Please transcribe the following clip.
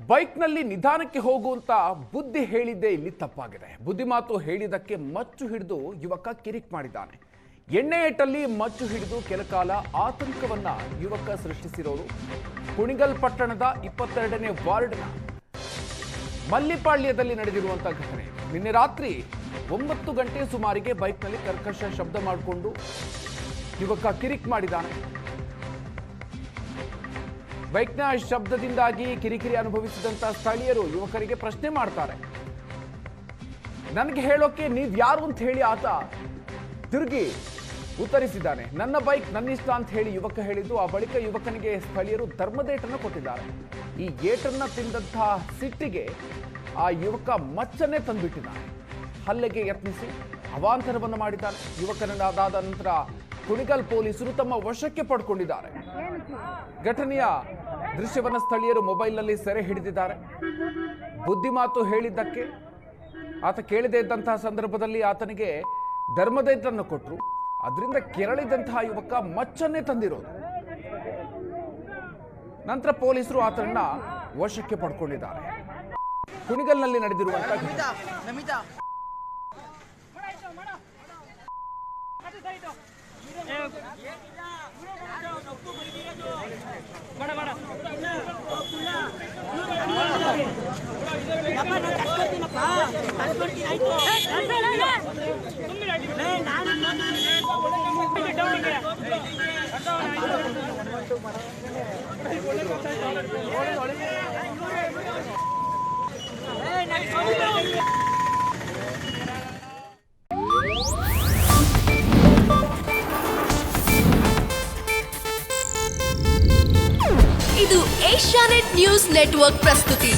ಬೈಕ್ನಲ್ಲಿ ನಿಧಾನಕ್ಕೆ ಹೋಗುವಂತ ಬುದ್ಧಿ ಹೇಳಿದ್ದೇ ಇಲ್ಲಿ ತಪ್ಪಾಗಿದೆ. ಬುದ್ಧಿ ಮಾತು ಹೇಳಿದಕ್ಕೆ ಮಚ್ಚು ಹಿಡಿದು ಯುವಕ ಕಿರಿಕ್ ಮಾಡಿದ್ದಾನೆ. ಎಣ್ಣೆ ಏಟಲ್ಲಿ ಮಚ್ಚು ಹಿಡಿದು ಕೆಲಕಾಲ ಆತಂಕವನ್ನ ಯುವಕ ಸೃಷ್ಟಿಸಿರೋರು ಕುಣಿಗಲ್ ಪಟ್ಟಣದ 22ನೇ ವಾರ್ಡ್ನ ಮಲ್ಲಿಪಾಳ್ಯದಲ್ಲಿ ನಡೆದಿರುವಂತಹ ಘಟನೆ. ನಿನ್ನೆ ರಾತ್ರಿ 9 ಗಂಟೆ ಸುಮಾರಿಗೆ ಬೈಕ್ನಲ್ಲಿ ಕರ್ಕಶ ಶಬ್ದ ಮಾಡಿಕೊಂಡು ಯುವಕ ಕಿರಿಕ್ ಮಾಡಿದ್ದಾನೆ. ಬೈಕ್ನ ಶಬ್ದದಿಂದಾಗಿ ಕಿರಿಕಿರಿ ಅನುಭವಿಸಿದಂತ ಸ್ಥಳೀಯರು ಯುವಕರಿಗೆ ಪ್ರಶ್ನೆ ಮಾಡ್ತಾರೆ. ನನಗೆ ಹೇಳೋಕೆ ನೀವ್ ಯಾರು ಅಂತ ಹೇಳಿ ಆತ ತಿರುಗಿ ಉತ್ತರಿಸಿದ್ದಾನೆ. ನನ್ನ ಬೈಕ್ ನನ್ನಿಷ್ಟ ಅಂತ ಹೇಳಿ ಯುವಕ ಹೇಳಿದ್ದು. ಆ ಬಳಿಕ ಯುವಕನಿಗೆ ಸ್ಥಳೀಯರು ಧರ್ಮದೇಟನ್ನು ಕೊಟ್ಟಿದ್ದಾರೆ. ಈ ಏಟನ್ನ ತಿಂದಂತಹ ಸಿಟ್ಟಿಗೆ ಆ ಯುವಕ ಮಚ್ಚನ್ನೇ ತಂದುಬಿಟ್ಟಿದ್ದಾನೆ. ಹಲ್ಲೆಗೆ ಯತ್ನಿಸಿ ಅವಾಂತರವನ್ನು ಮಾಡಿದ್ದಾನೆ. ಯುವಕನದಾದ ನಂತರ ಕುಣಿಗಲ್ ಪೊಲೀಸರು ತಮ್ಮ ವಶಕ್ಕೆ ಪಡ್ಕೊಂಡಿದ್ದಾರೆ. ಘಟನೆಯ ದೃಶ್ಯವನ್ನು ಸ್ಥಳೀಯರು ಮೊಬೈಲ್ನಲ್ಲಿ ಸೆರೆ ಹಿಡಿದಿದ್ದಾರೆ. ಬುದ್ಧಿಮಾತು ಹೇಳಿದ್ದಕ್ಕೆ ಆತ ಕೇಳದೇ ಇದ್ದಂತಹ ಸಂದರ್ಭದಲ್ಲಿ ಆತನಿಗೆ ಧರ್ಮದೇಟನ್ನು ಕೊಟ್ಟರು. ಅದರಿಂದ ಕೆರಳಿದಂತಹ ಯುವಕ ಮಚ್ಚನ್ನೇ ತಂದಿರೋದು. ನಂತರ ಪೊಲೀಸರು ಆತನನ್ನ ವಶಕ್ಕೆ ಪಡ್ಕೊಂಡಿದ್ದಾರೆ. ಕುಣಿಗಲ್ನಲ್ಲಿ ನಡೆದಿರುವಂತಹ ಇದು ಏಷ್ಯಾನೆಟ್ ನ್ಯೂಸ್ ನೆಟ್ವರ್ಕ್ ಪ್ರಸ್ತುತಿ.